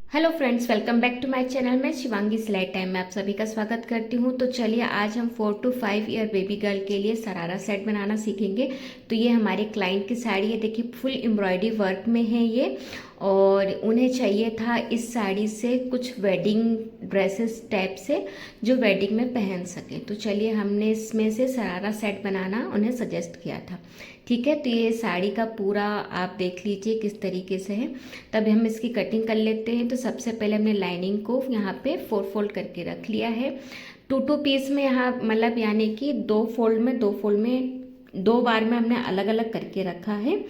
Hello friends, welcome back to my channel. मैं शिवांगी सिलाई time में आप सभी का स्वागत करती हूँ। तो चलिए आज हम 4 to 5 ईयर बेबी गर्ल के लिए सरारा सेट बनाना सीखेंगे। तो ये हमारे क्लाइंट की साड़ी है, देखिए फुल एम्ब्रॉयडरी वर्क में है ये। और उन्हें चाहिए था इस साड़ी से कुछ वेडिंग ड्रेसेस टाइप से जो वेडिंग में पहन सके। तो चलिए हमने इसमें से सरारा सेट बनाना उन्हें सजेस्ट किया था। ठीक है, तो ये साड़ी का पूरा आप देख लीजिए किस तरीके से है। तब हम इसकी कटिंग कर लेते हैं। तो सबसे पहले हमने लाइनिंग को यहाँ पे 4 फोल्ड करके रख लिया है। 2 पीस में, यहाँ मतलब यानी कि 2 बार में हमने अलग अलग करके रखा है।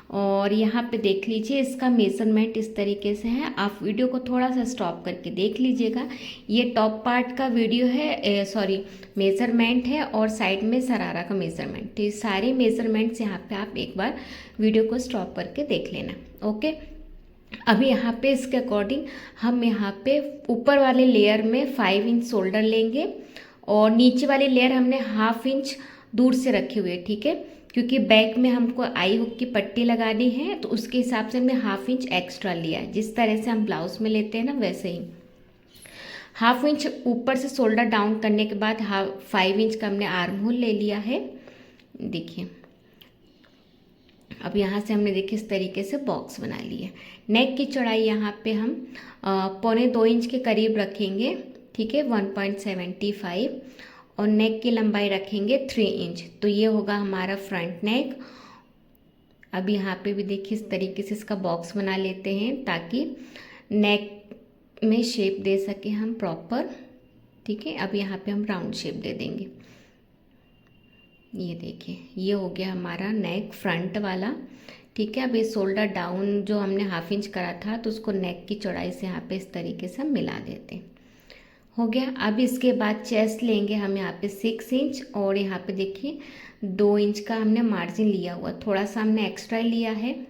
और यहाँ पे देख लीजिए इसका मेजरमेंट इस तरीके से है। आप वीडियो को थोड़ा सा स्टॉप करके देख लीजिएगा। ये टॉप पार्ट का वीडियो है, सॉरी मेजरमेंट है, और साइड में सरारा का मेजरमेंट। तो ये सारे मेजरमेंट्स यहाँ पे आप एक बार वीडियो को स्टॉप करके देख लेना। ओके, अभी यहाँ पे इसके अकॉर्डिंग हम यहाँ पे ऊपर वाले लेयर में 5 इंच शोल्डर लेंगे और नीचे वाली लेयर हमने 1/2 इंच दूर से रखे हुए। ठीक है, क्योंकि बैक में हमको आई हुक की पट्टी लगानी है, तो उसके हिसाब से हमने 1/2 इंच एक्स्ट्रा लिया है। जिस तरह से हम ब्लाउज में लेते हैं ना, वैसे ही 1/2 इंच ऊपर से शोल्डर डाउन करने के बाद 5 इंच का हमने आर्म होल ले लिया है। देखिए अब यहाँ से हमने देखिए इस तरीके से बॉक्स बना लिया। नेक की चौड़ाई यहाँ पे हम 1.25 इंच के करीब रखेंगे। ठीक है, 1.75, और नेक की लंबाई रखेंगे 3 इंच। तो ये होगा हमारा फ्रंट नेक। अब यहाँ पे भी देखिए इस तरीके से इसका बॉक्स बना लेते हैं ताकि नेक में शेप दे सके हम प्रॉपर। ठीक है, अब यहाँ पे हम राउंड शेप दे देंगे। ये देखिए ये हो गया हमारा नेक फ्रंट वाला। ठीक है, अब ये शोल्डर डाउन जो हमने 1/2 इंच करा था, तो उसको नेक की चौड़ाई से यहाँ पे इस तरीके से हम मिला देते हैं। हो गया। अब इसके बाद चेस्ट लेंगे हम यहाँ पे 6 इंच, और यहाँ पे देखिए 2 इंच का हमने मार्जिन लिया हुआ, थोड़ा सा हमने एक्स्ट्रा लिया है।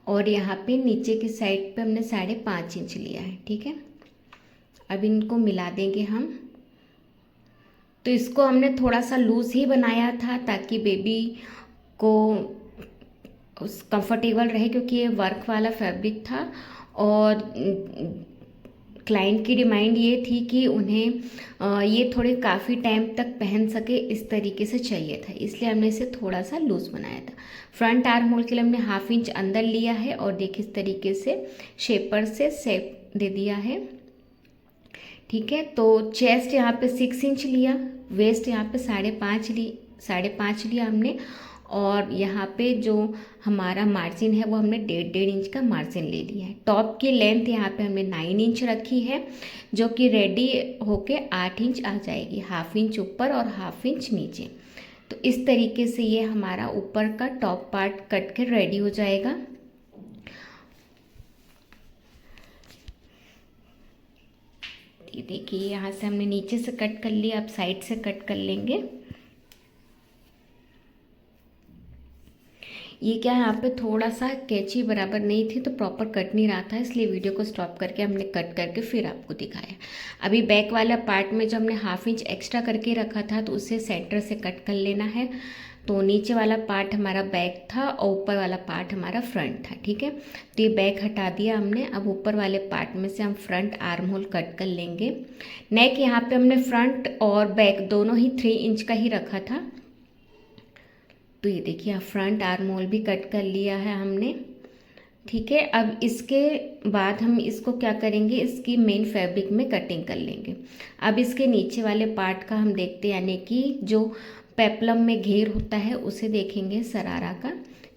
और यहाँ पे नीचे की साइड पे हमने 5.5 इंच लिया है। ठीक है, अब इनको मिला देंगे हम। तो इसको हमने थोड़ा सा लूज़ ही बनाया था ताकि बेबी को कंफर्टेबल रहे, क्योंकि ये वर्क वाला फैब्रिक था। और क्लाइंट की डिमांड ये थी कि उन्हें ये थोड़े काफ़ी टाइम तक पहन सके, इस तरीके से चाहिए था, इसलिए हमने इसे थोड़ा सा लूज़ बनाया था। फ्रंट आर्म होल के लिए हमने 1/2 इंच अंदर लिया है, और देखिए इस तरीके से शेपर से शेप दे दिया है। ठीक है, तो चेस्ट यहाँ पे 6 इंच लिया, वेस्ट यहाँ पे 5.5 लिया हमने। और यहाँ पे जो हमारा मार्जिन है वो हमने 1.5 इंच का मार्जिन ले लिया है। टॉप की लेंथ यहाँ पे हमने 9 इंच रखी है, जो कि रेडी होके 8 इंच आ जाएगी। 1/2 इंच ऊपर और 1/2 इंच नीचे। तो इस तरीके से ये हमारा ऊपर का टॉप पार्ट कट के रेडी हो जाएगा। ये देखिए यहाँ से हमने नीचे से कट कर लिया, अब साइड से कट कर लेंगे। ये क्या है, यहाँ पे थोड़ा सा कैंची बराबर नहीं थी तो प्रॉपर कट नहीं रहा था, इसलिए वीडियो को स्टॉप करके हमने कट करके फिर आपको दिखाया। अभी बैक वाला पार्ट में जो हमने 1/2 इंच एक्स्ट्रा करके रखा था, तो उसे सेंटर से कट कर लेना है। तो नीचे वाला पार्ट हमारा बैक था और ऊपर वाला पार्ट हमारा फ्रंट था। ठीक है, तो ये बैक हटा दिया हमने। अब ऊपर वाले पार्ट में से हम फ्रंट आर्म होल कट कर लेंगे। नेक यहाँ पे हमने फ्रंट और बैक दोनों ही 3 इंच का ही रखा था। तो ये देखिए फ्रंट आर्म होल भी कट कर लिया है हमने। ठीक है, अब इसके बाद हम इसको क्या करेंगे, इसकी मेन फैब्रिक में कटिंग कर लेंगे। अब इसके नीचे वाले पार्ट का हम देखते हैं, यानी कि जो पेप्लम में घेर होता है उसे देखेंगे सरारा का।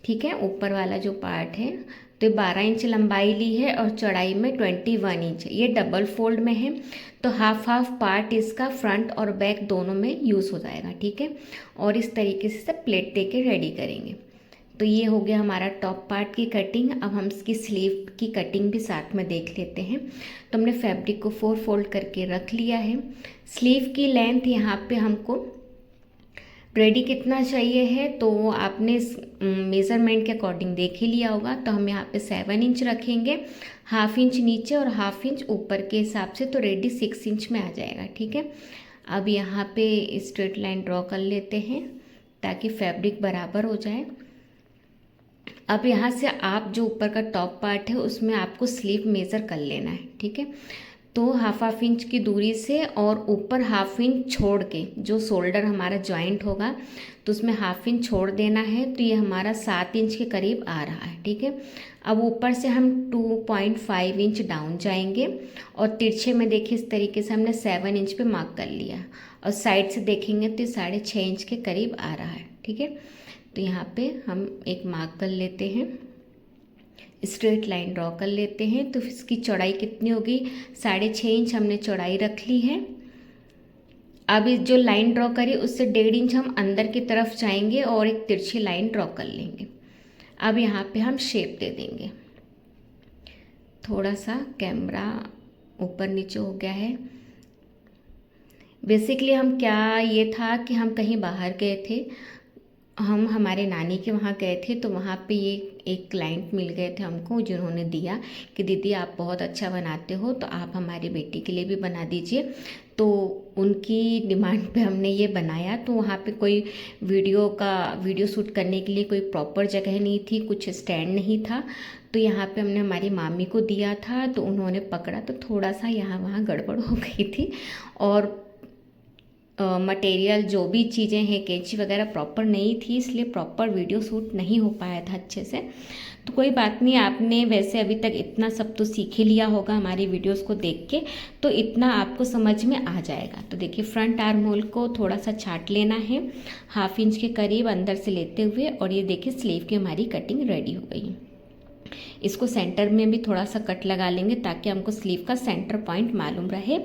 ठीक है, ऊपर वाला जो पार्ट है, तो 12 इंच लंबाई ली है और चौड़ाई में 21 इंच। ये डबल फोल्ड में है, तो हाफ हाफ पार्ट इसका फ्रंट और बैक दोनों में यूज़ हो जाएगा। ठीक है, और इस तरीके से प्लेट दे के रेडी करेंगे। तो ये हो गया हमारा टॉप पार्ट की कटिंग। अब हम इसकी स्लीव की कटिंग भी साथ में देख लेते हैं। तो हमने फैब्रिक को 4 फोल्ड करके रख लिया है। स्लीव की लेंथ यहाँ पे हमको रेडी कितना चाहिए है, तो आपने मेज़रमेंट के अकॉर्डिंग देख ही लिया होगा। तो हम यहाँ पे 7 इंच रखेंगे, 1/2 इंच नीचे और 1/2 इंच ऊपर के हिसाब से, तो रेडी 6 इंच में आ जाएगा। ठीक है, अब यहाँ पे स्ट्रेट लाइन ड्रॉ कर लेते हैं ताकि फैब्रिक बराबर हो जाए। अब यहाँ से आप जो ऊपर का टॉप पार्ट है उसमें आपको स्लीव मेज़र कर लेना है, ठीक है। तो हाफ इंच की दूरी से और ऊपर हाफ इंच छोड़ के जो शोल्डर हमारा जॉइंट होगा तो उसमें हाफ इंच छोड़ देना है। तो ये हमारा 7 इंच के करीब आ रहा है, ठीक है। अब ऊपर से हम 2.5 इंच डाउन जाएंगे और तिरछे में देखिए इस तरीके से हमने 7 इंच पे मार्क कर लिया और साइड से देखेंगे तो 6.5 इंच के करीब आ रहा है, ठीक है। तो यहाँ पे हम एक मार्क कर लेते हैं, स्ट्रेट लाइन ड्रॉ कर लेते हैं। तो इसकी चौड़ाई कितनी होगी, 6.5 इंच हमने चौड़ाई रख ली है। अब इस जो लाइन ड्रॉ करी उससे 1.5 इंच हम अंदर की तरफ जाएंगे और एक तिरछी लाइन ड्रॉ कर लेंगे। अब यहाँ पे हम शेप दे देंगे। थोड़ा सा कैमरा ऊपर नीचे हो गया है। बेसिकली हम क्या ये था कि हम कहीं बाहर गए थे, हम हमारे नानी के वहाँ गए थे, तो वहाँ पे ये एक क्लाइंट मिल गए थे हमको जिन्होंने दिया कि दीदी आप बहुत अच्छा बनाते हो तो आप हमारी बेटी के लिए भी बना दीजिए। तो उनकी डिमांड पे हमने ये बनाया। तो वहाँ पे कोई वीडियो शूट करने के लिए कोई प्रॉपर जगह नहीं थी, कुछ स्टैंड नहीं था। तो यहाँ पे हमने हमारी मामी को दिया था तो उन्होंने पकड़ा, तो थोड़ा सा यहाँ वहाँ गड़बड़ हो गई थी और मटेरियल जो भी चीज़ें हैं कैंची वगैरह प्रॉपर नहीं थी, इसलिए प्रॉपर वीडियो शूट नहीं हो पाया था अच्छे से। तो कोई बात नहीं, आपने वैसे अभी तक इतना सब तो सीख ही लिया होगा हमारी वीडियोस को देख के, तो इतना आपको समझ में आ जाएगा। तो देखिए फ्रंट आर्म होल को थोड़ा सा छाट लेना है हाफ इंच के करीब अंदर से लेते हुए, और ये देखिए स्लीव की हमारी कटिंग रेडी हो गई है। इसको सेंटर में भी थोड़ा सा कट लगा लेंगे ताकि हमको स्लीव का सेंटर पॉइंट मालूम रहे।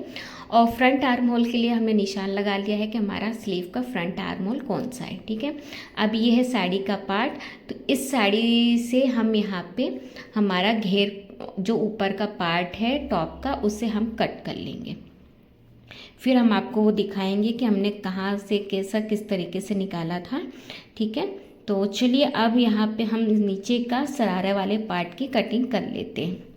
और फ्रंट आर्म होल के लिए हमने निशान लगा लिया है कि हमारा स्लीव का फ्रंट आर्म होल कौन सा है, ठीक है। अब ये है साड़ी का पार्ट, तो इस साड़ी से हम यहाँ पे हमारा घेर जो ऊपर का पार्ट है टॉप का उसे हम कट कर लेंगे। फिर हम आपको वो दिखाएंगे कि हमने कहाँ से कैसा किस तरीके से निकाला था, ठीक है। तो चलिए अब यहाँ पे हम नीचे का शरारा वाले पार्ट की कटिंग कर लेते हैं।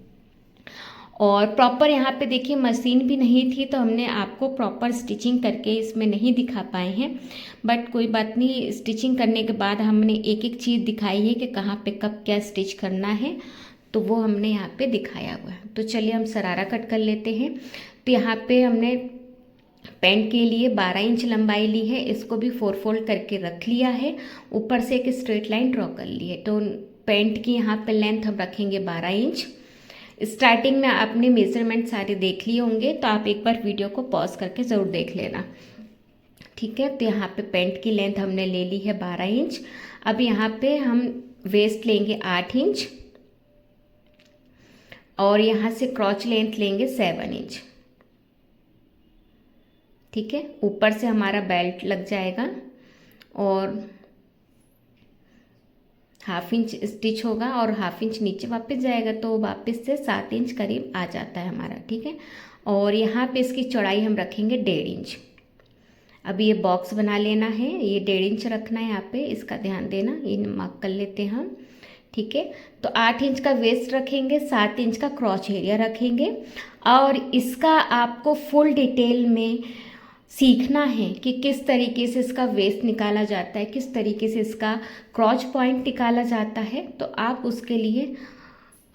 और प्रॉपर यहाँ पे देखिए मशीन भी नहीं थी तो हमने आपको प्रॉपर स्टिचिंग करके इसमें नहीं दिखा पाए हैं, बट कोई बात नहीं, स्टिचिंग करने के बाद हमने एक एक चीज़ दिखाई है कि कहाँ पे कब क्या स्टिच करना है, तो वो हमने यहाँ पे दिखाया हुआ है। तो चलिए हम शरारा कट कर लेते हैं। तो यहाँ पे हमने पैंट के लिए 12 इंच लंबाई ली है, इसको भी 4 फोल्ड करके रख लिया है, ऊपर से एक स्ट्रेट लाइन ड्रॉ कर ली है। तो पैंट की यहाँ पे लेंथ हम रखेंगे 12 इंच। स्टार्टिंग में आपने मेजरमेंट सारे देख लिए होंगे, तो आप एक बार वीडियो को पॉज करके ज़रूर देख लेना, ठीक है। तो यहाँ पे पैंट की लेंथ हमने ले ली है 12 इंच। अब यहाँ पे हम वेस्ट लेंगे 8 इंच और यहाँ से क्रॉच लेंथ लेंगे 7 इंच, ठीक है। ऊपर से हमारा बेल्ट लग जाएगा और हाफ इंच स्टिच होगा और हाफ इंच नीचे वापस जाएगा, तो वापस से 7 इंच करीब आ जाता है हमारा, ठीक है। और यहाँ पे इसकी चौड़ाई हम रखेंगे 1.5 इंच। अब ये बॉक्स बना लेना है, ये 1.5 इंच रखना है यहाँ पे, इसका ध्यान देना, ये मार्क कर लेते हैं हम, ठीक है। तो 8 इंच का वेस्ट रखेंगे, 7 इंच का क्रॉच एरिया रखेंगे और इसका आपको फुल डिटेल में सीखना है कि किस तरीके से इसका वेस्ट निकाला जाता है, किस तरीके से इसका क्रॉच पॉइंट निकाला जाता है। तो आप उसके लिए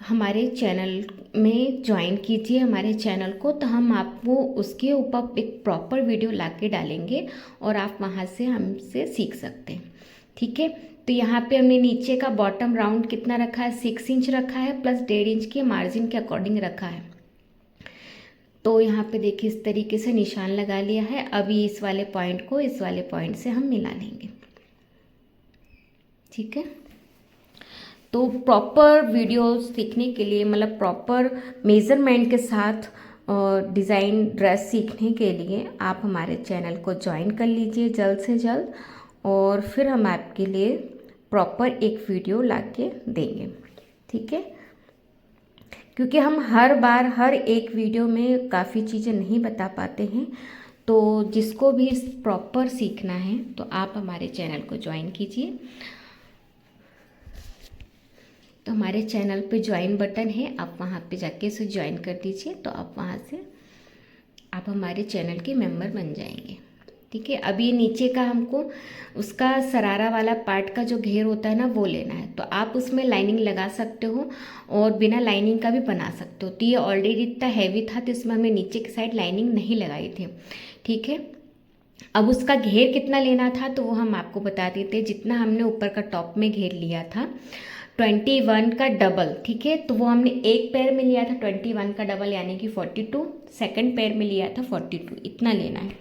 हमारे चैनल में ज्वाइन कीजिए हमारे चैनल को, तो हम आपको उसके ऊपर एक प्रॉपर वीडियो ला के डालेंगे और आप वहाँ से हमसे सीख सकते हैं, ठीक है। तो यहाँ पे हमने नीचे का बॉटम राउंड कितना रखा है, 6 इंच रखा है प्लस 1.5 इंच के मार्जिन के अकॉर्डिंग रखा है। तो यहाँ पे देखिए इस तरीके से निशान लगा लिया है। अभी इस वाले पॉइंट को इस वाले पॉइंट से हम मिला लेंगे, ठीक है। तो प्रॉपर वीडियो सीखने के लिए, मतलब प्रॉपर मेज़रमेंट के साथ डिज़ाइन ड्रेस सीखने के लिए आप हमारे चैनल को ज्वाइन कर लीजिए जल्द से जल्द, और फिर हम आपके लिए प्रॉपर एक वीडियो ला के देंगे, ठीक है। क्योंकि हम हर बार हर एक वीडियो में काफ़ी चीज़ें नहीं बता पाते हैं, तो जिसको भी प्रॉपर सीखना है तो आप हमारे चैनल को ज्वाइन कीजिए। तो हमारे चैनल पे ज्वाइन बटन है, आप वहाँ पे जाके इसे ज्वाइन कर दीजिए, तो आप वहाँ से आप हमारे चैनल के मेंबर बन जाएंगे, ठीक है। अब ये नीचे का हमको उसका सरारा वाला पार्ट का जो घेर होता है ना वो लेना है। तो आप उसमें लाइनिंग लगा सकते हो और बिना लाइनिंग का भी बना सकते हो। तो ये ऑलरेडी इतना हैवी था तो इसमें हमने नीचे की साइड लाइनिंग नहीं लगाई थी, ठीक है। अब उसका घेर कितना लेना था तो वो हम आपको बता देते हैं। जितना हमने ऊपर का टॉप में घेर लिया था 21 का डबल, ठीक है। तो वो हमने एक पैर में लिया था 21 का डबल यानी कि 42, सेकंड पैर में लिया था 42, इतना लेना है।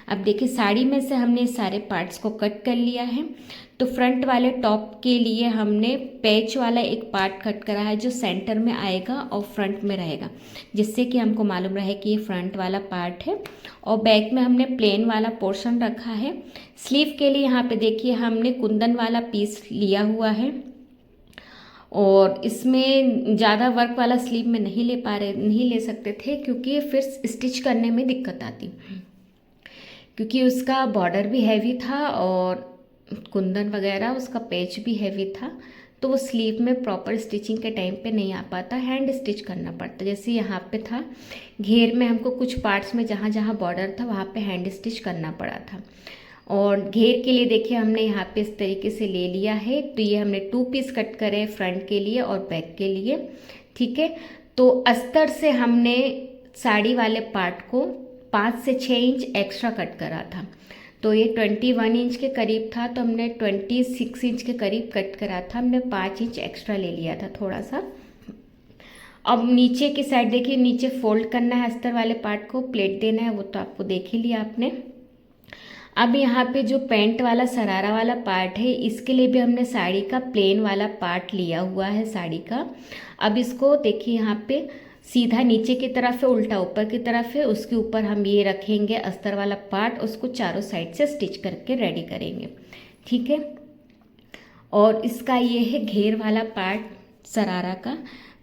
अब देखिए साड़ी में से हमने सारे पार्ट्स को कट कर लिया है। तो फ्रंट वाले टॉप के लिए हमने पैच वाला एक पार्ट कट करा है जो सेंटर में आएगा और फ्रंट में रहेगा, जिससे कि हमको मालूम रहे कि ये फ्रंट वाला पार्ट है। और बैक में हमने प्लेन वाला पोर्शन रखा है। स्लीव के लिए यहाँ पे देखिए हमने कुंदन वाला पीस लिया हुआ है और इसमें ज़्यादा वर्क वाला स्लीव में नहीं ले सकते थे क्योंकि फिर स्टिच करने में दिक्कत आती, क्योंकि उसका बॉर्डर भी हैवी था और कुंदन वगैरह उसका पेच भी हैवी था। तो वो स्लीव में प्रॉपर स्टिचिंग के टाइम पे नहीं आ पाता, हैंड स्टिच करना पड़ता। जैसे यहाँ पे था घेर में हमको कुछ पार्ट्स में जहाँ जहाँ बॉर्डर था वहाँ पे हैंड स्टिच करना पड़ा था। और घेर के लिए देखिए हमने यहाँ पे इस तरीके से ले लिया है। तो ये हमने 2 पीस कट करे फ्रंट के लिए और बैक के लिए, ठीक है। तो अस्तर से हमने साड़ी वाले पार्ट को 5 से 6 इंच एक्स्ट्रा कट करा था। तो ये 21 इंच के करीब था तो हमने 26 इंच के करीब कट करा था, हमने 5 इंच एक्स्ट्रा ले लिया था थोड़ा सा। अब नीचे की साइड देखिए, नीचे फोल्ड करना है अस्तर वाले पार्ट को, प्लेट देना है, वो तो आपको देख ही लिया आपने। अब यहाँ पे जो पैंट वाला सरारा वाला पार्ट है इसके लिए भी हमने साड़ी का प्लेन वाला पार्ट लिया हुआ है साड़ी का। अब इसको देखिए यहाँ पे सीधा नीचे की तरफ है, उल्टा ऊपर की तरफ है, उसके ऊपर हम ये रखेंगे अस्तर वाला पार्ट, उसको चारों साइड से स्टिच करके रेडी करेंगे, ठीक है। और इसका ये है घेर वाला पार्ट सरारा का।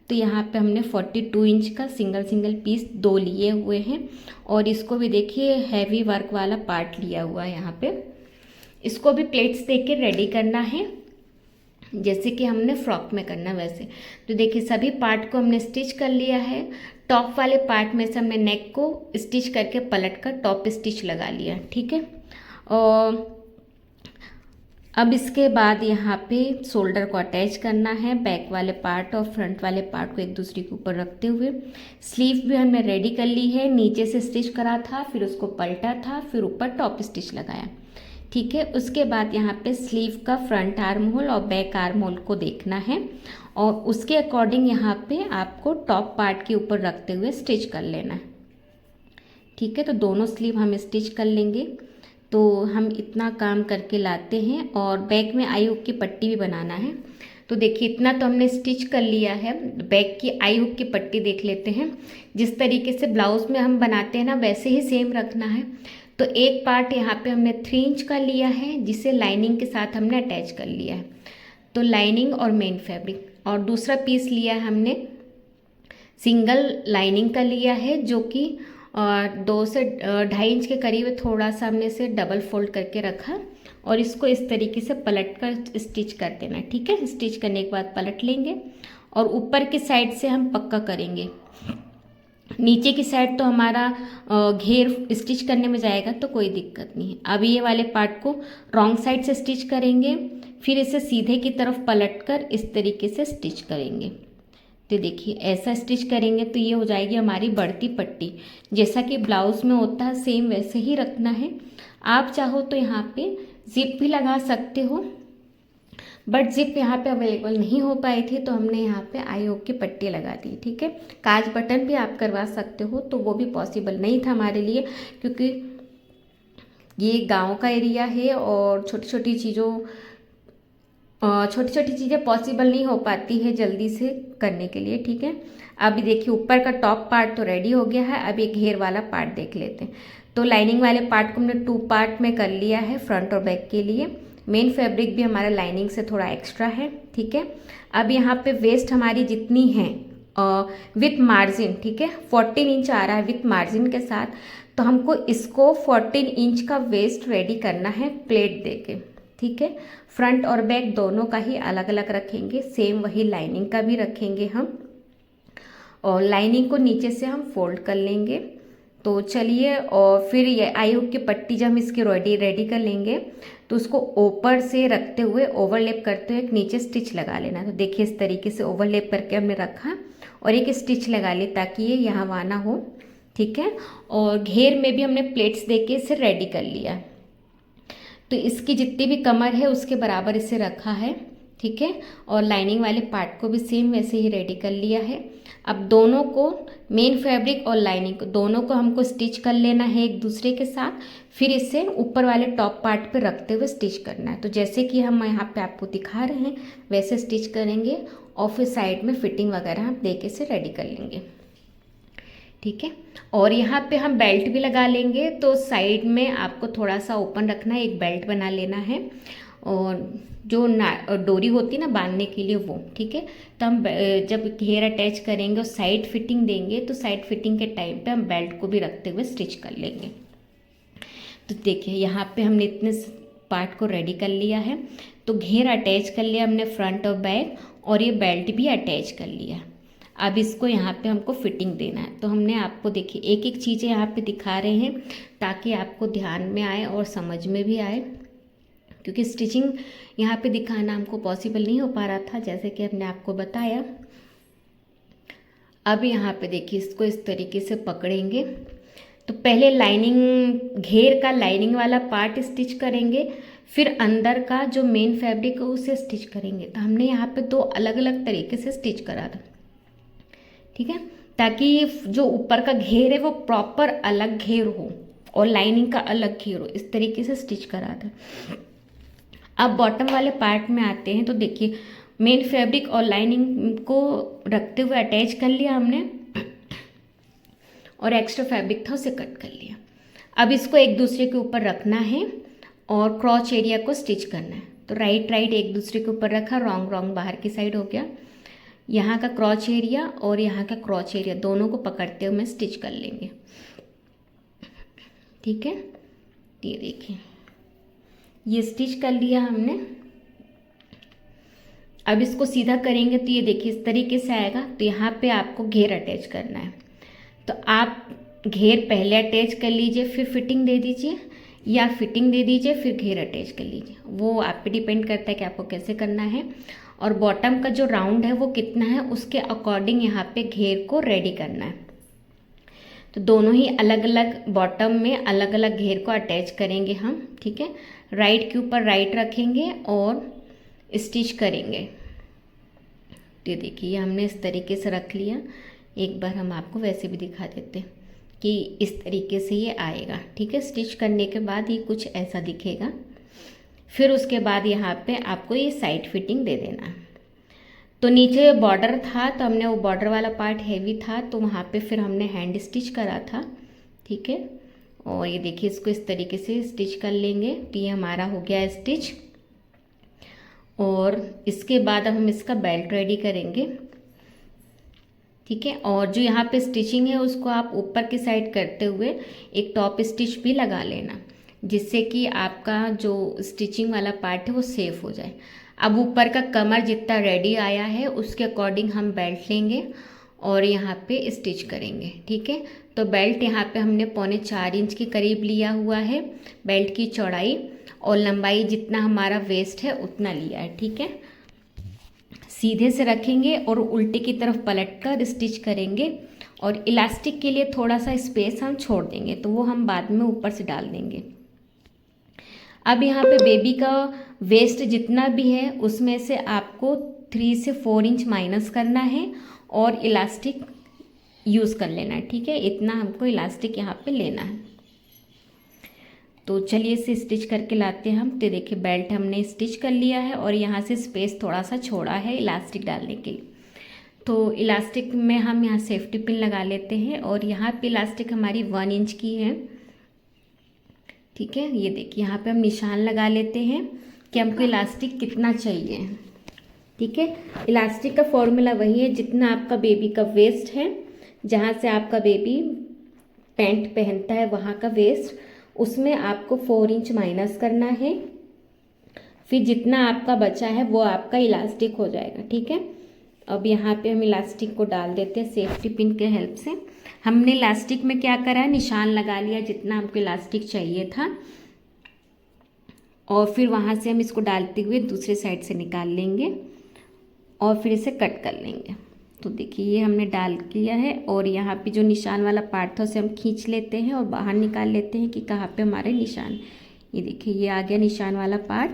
तो यहाँ पे हमने 42 इंच का सिंगल पीस 2 लिए हुए हैं और इसको भी देखिए हैवी वर्क वाला पार्ट लिया हुआ है यहाँ पे। इसको भी प्लेट्स दे के रेडी करना है जैसे कि हमने फ्रॉक में करना वैसे। तो देखिए सभी पार्ट को हमने स्टिच कर लिया है। टॉप वाले पार्ट में से हमने नेक को स्टिच करके पलट कर टॉप स्टिच लगा लिया, ठीक है। और अब इसके बाद यहाँ पे शोल्डर को अटैच करना है बैक वाले पार्ट और फ्रंट वाले पार्ट को एक दूसरे के ऊपर रखते हुए। स्लीव भी हमने रेडी कर ली है, नीचे से स्टिच करा था, फिर उसको पलटा था, फिर ऊपर टॉप स्टिच लगाया, ठीक है। उसके बाद यहाँ पे स्लीव का फ्रंट आर्म होल और बैक आर्म होल को देखना है और उसके अकॉर्डिंग यहाँ पे आपको टॉप पार्ट के ऊपर रखते हुए स्टिच कर लेना है, ठीक है। तो दोनों स्लीव हम स्टिच कर लेंगे। तो हम इतना काम करके लाते हैं और बैक में आई हुक की पट्टी भी बनाना है। तो देखिए इतना तो हमने स्टिच कर लिया है। बैक की आई हुक की पट्टी देख लेते हैं। जिस तरीके से ब्लाउज में हम बनाते हैं ना वैसे ही सेम रखना है। तो एक पार्ट यहाँ पे हमने 3 इंच का लिया है जिसे लाइनिंग के साथ हमने अटैच कर लिया है। तो लाइनिंग और मेन फैब्रिक, और दूसरा पीस लिया है हमने सिंगल लाइनिंग का लिया है जो कि 2 से 2.5 इंच के करीब है। थोड़ा सा हमने इसे डबल फोल्ड करके रखा और इसको इस तरीके से पलट कर स्टिच कर देना, ठीक है। स्टिच करने के बाद पलट लेंगे और ऊपर की साइड से हम पक्का करेंगे। नीचे की साइड तो हमारा घेर स्टिच करने में जाएगा तो कोई दिक्कत नहीं है। अब ये वाले पार्ट को रॉन्ग साइड से स्टिच करेंगे, फिर इसे सीधे की तरफ पलट कर इस तरीके से स्टिच करेंगे। तो देखिए ऐसा स्टिच करेंगे तो ये हो जाएगी हमारी बढ़ती पट्टी। जैसा कि ब्लाउज में होता है सेम वैसे ही रखना है। आप चाहो तो यहाँ पे जिप भी लगा सकते हो, बट जिप यहाँ पे अवेलेबल नहीं हो पाई थी तो हमने यहाँ पे आई हुक की पट्टी लगा दी, ठीक है। काज बटन भी आप करवा सकते हो, तो वो भी पॉसिबल नहीं था हमारे लिए क्योंकि ये गांव का एरिया है और छोटी छोटी चीज़ें पॉसिबल नहीं हो पाती है जल्दी से करने के लिए, ठीक है। अभी देखिए ऊपर का टॉप पार्ट तो रेडी हो गया है। अब ये घेर वाला पार्ट देख लेते हैं। तो लाइनिंग वाले पार्ट को हमने 2 पार्ट में कर लिया है फ्रंट और बैक के लिए। मेन फैब्रिक भी हमारा लाइनिंग से थोड़ा एक्स्ट्रा है, ठीक है। अब यहाँ पे वेस्ट हमारी जितनी है विथ मार्जिन, ठीक है, 14 इंच आ रहा है विथ मार्जिन के साथ। तो हमको इसको 14 इंच का वेस्ट रेडी करना है प्लेट देके, ठीक है। फ्रंट और बैक दोनों का ही अलग अलग रखेंगे, सेम वही लाइनिंग का भी रखेंगे हम। और लाइनिंग को नीचे से हम फोल्ड कर लेंगे तो चलिए, और फिर ये आई हुक की पट्टी जब हम इसकी रेडी कर लेंगे तो उसको ऊपर से रखते हुए ओवरलैप करते हुए एक नीचे स्टिच लगा लेना। तो देखिए इस तरीके से ओवरलैप करके हमने रखा और एक स्टिच लगा ली ताकि ये यहाँ वहाँ ना हो, ठीक है। और घेर में भी हमने प्लेट्स देके इसे रेडी कर लिया। तो इसकी जितनी भी कमर है उसके बराबर इसे रखा है, ठीक है। और लाइनिंग वाले पार्ट को भी सेम वैसे ही रेडी कर लिया है। अब दोनों को, मेन फैब्रिक और लाइनिंग को, दोनों को हमको स्टिच कर लेना है एक दूसरे के साथ। फिर इसे ऊपर वाले टॉप पार्ट पे रखते हुए स्टिच करना है। तो जैसे कि हम यहाँ पे आपको दिखा रहे हैं वैसे स्टिच करेंगे और फिर साइड में फिटिंग वगैरह हम दे के इसे रेडी कर लेंगे, ठीक है। और यहाँ पे हम बेल्ट भी लगा लेंगे। तो साइड में आपको थोड़ा सा ओपन रखना है, एक बेल्ट बना लेना है और जो डोरी होती है ना बांधने के लिए वो, ठीक है। तो हम जब घेर अटैच करेंगे और साइड फिटिंग देंगे तो साइड फिटिंग के टाइम पे हम बेल्ट को भी रखते हुए स्टिच कर लेंगे। तो देखिए यहाँ पे हमने इतने पार्ट को रेडी कर लिया है। तो घेर अटैच कर लिया हमने फ्रंट और बैक, और ये बेल्ट भी अटैच कर लिया। अब इसको यहाँ पे हमको फिटिंग देना है। तो हमने आपको देखिए एक एक चीज़ें यहाँ पे दिखा रहे हैं ताकि आपको ध्यान में आए और समझ में भी आए, क्योंकि स्टिचिंग यहाँ पे दिखाना हमको पॉसिबल नहीं हो पा रहा था जैसे कि हमने आपको बताया। अब यहाँ पे देखिए इसको इस तरीके से पकड़ेंगे। तो पहले लाइनिंग, घेर का लाइनिंग वाला पार्ट स्टिच करेंगे, फिर अंदर का जो मेन फैब्रिक है उसे स्टिच करेंगे। तो हमने यहाँ पे दो अलग अलग तरीके से स्टिच करा था, ठीक है, ताकि जो ऊपर का घेर है वो प्रॉपर अलग घेर हो और लाइनिंग का अलग घेर हो, इस तरीके से स्टिच करा था। अब बॉटम वाले पार्ट में आते हैं। तो देखिए मेन फैब्रिक और लाइनिंग को रखते हुए अटैच कर लिया हमने और एक्स्ट्रा फैब्रिक था उसे कट कर लिया। अब इसको एक दूसरे के ऊपर रखना है और क्रॉच एरिया को स्टिच करना है। तो राइट एक दूसरे के ऊपर रखा, रॉन्ग बाहर की साइड हो गया। यहाँ का क्रॉच एरिया और यहाँ का क्रॉच एरिया दोनों को पकड़ते हुए स्टिच कर लेंगे, ठीक है। ये देखिए ये स्टिच कर लिया हमने। अब इसको सीधा करेंगे तो ये देखिए इस तरीके से आएगा। तो यहाँ पे आपको घेर अटैच करना है। तो आप घेर पहले अटैच कर लीजिए फिर फिटिंग दे दीजिए, या फिटिंग दे दीजिए फिर घेर अटैच कर लीजिए, वो आप पे डिपेंड करता है कि आपको कैसे करना है। और बॉटम का जो राउंड है वो कितना है उसके अकॉर्डिंग यहाँ पे घेर को रेडी करना है। तो दोनों ही अलग अलग बॉटम में अलग अलग घेर को अटैच करेंगे हम, ठीक है। राइट के ऊपर राइट रखेंगे और स्टिच करेंगे। तो देखिए हमने इस तरीके से रख लिया। एक बार हम आपको वैसे भी दिखा देते हैं कि इस तरीके से ये आएगा, ठीक है। स्टिच करने के बाद ये कुछ ऐसा दिखेगा। फिर उसके बाद यहाँ पे आपको ये साइड फिटिंग दे देना है। तो नीचे बॉर्डर था तो हमने वो बॉर्डर वाला पार्ट हैवी था तो वहाँ पे फिर हमने हैंड स्टिच करा था, ठीक है। और ये देखिए इसको इस तरीके से स्टिच कर लेंगे। तो ये हमारा हो गया स्टिच। और इसके बाद अब हम इसका बेल्ट रेडी करेंगे, ठीक है। और जो यहाँ पे स्टिचिंग है उसको आप ऊपर की साइड करते हुए एक टॉप स्टिच भी लगा लेना, जिससे कि आपका जो स्टिचिंग वाला पार्ट है वो सेफ हो जाए। अब ऊपर का कमर जितना रेडी आया है उसके अकॉर्डिंग हम बेल्ट लेंगे और यहाँ पे स्टिच करेंगे, ठीक है। तो बेल्ट यहाँ पे हमने 3.25 इंच के करीब लिया हुआ है बेल्ट की चौड़ाई, और लंबाई जितना हमारा वेस्ट है उतना लिया है, ठीक है। सीधे से रखेंगे और उल्टे की तरफ पलट कर स्टिच करेंगे। और इलास्टिक के लिए थोड़ा सा स्पेस हम छोड़ देंगे, तो वो हम बाद में ऊपर से डाल देंगे। अब यहाँ पे बेबी का वेस्ट जितना भी है उसमें से आपको 3 से 4 इंच माइनस करना है और इलास्टिक यूज़ कर लेना है, ठीक है। इतना हमको इलास्टिक यहाँ पे लेना है। तो चलिए इसे स्टिच करके लाते हैं हम। तो देखिए बेल्ट हमने स्टिच कर लिया है और यहाँ से स्पेस थोड़ा सा छोड़ा है इलास्टिक डालने के लिए। तो इलास्टिक में हम यहाँ सेफ्टी पिन लगा लेते हैं और यहाँ पे इलास्टिक हमारी 1 इंच की है, ठीक है। ये देखिए यहाँ पे हम निशान लगा लेते हैं कि हमको इलास्टिक कितना चाहिए, ठीक है। इलास्टिक का फॉर्मूला वही है जितना आपका बेबी का वेस्ट है, जहाँ से आपका बेबी पैंट पहनता है वहाँ का वेस्ट, उसमें आपको 4 इंच माइनस करना है। फिर जितना आपका बचा है वो आपका इलास्टिक हो जाएगा, ठीक है। अब यहाँ पे हम इलास्टिक को डाल देते हैं सेफ्टी पिन के हेल्प से। हमने इलास्टिक में क्या करा है, निशान लगा लिया जितना हमको इलास्टिक चाहिए था, और फिर वहाँ से हम इसको डालते हुए दूसरे साइड से निकाल लेंगे और फिर इसे कट कर लेंगे। तो देखिए ये हमने डाल किया है, और यहाँ पे जो निशान वाला पार्ट था उसे हम खींच लेते हैं और बाहर निकाल लेते हैं कि कहाँ पे हमारे निशान। ये देखिए ये आ गया निशान वाला पार्ट।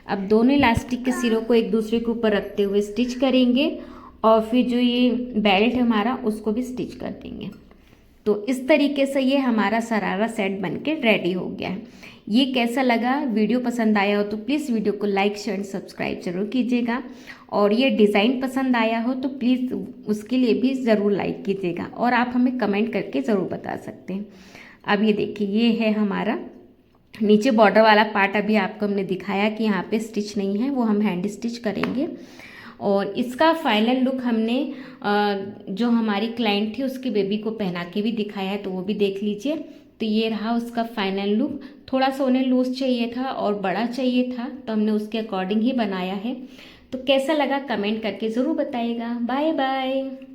अब दोनों इलास्टिक के सिरों को एक दूसरे के ऊपर रखते हुए स्टिच करेंगे, और फिर जो ये बेल्ट है हमारा उसको भी स्टिच कर देंगे। तो इस तरीके से ये हमारा शरारा सेट बनके रेडी हो गया है। ये कैसा लगा, वीडियो पसंद आया हो तो प्लीज़ वीडियो को लाइक शेयर एंड सब्सक्राइब जरूर कीजिएगा, और ये डिज़ाइन पसंद आया हो तो प्लीज़ उसके लिए भी ज़रूर लाइक कीजिएगा, और आप हमें कमेंट करके ज़रूर बता सकते हैं। अब ये देखिए ये है हमारा नीचे बॉर्डर वाला पार्ट। अभी आपको हमने दिखाया कि यहाँ पे स्टिच नहीं है, वो हम हैंड स्टिच करेंगे। और इसका फाइनल लुक हमने जो हमारी क्लाइंट थी उसके बेबी को पहना के भी दिखाया है, तो वो भी देख लीजिए। तो ये रहा उसका फाइनल लुक। थोड़ा सा उन्हें लूज चाहिए था और बड़ा चाहिए था, तो हमने उसके अकॉर्डिंग ही बनाया है। तो कैसा लगा कमेंट करके ज़रूर बताइएगा। Bye bye.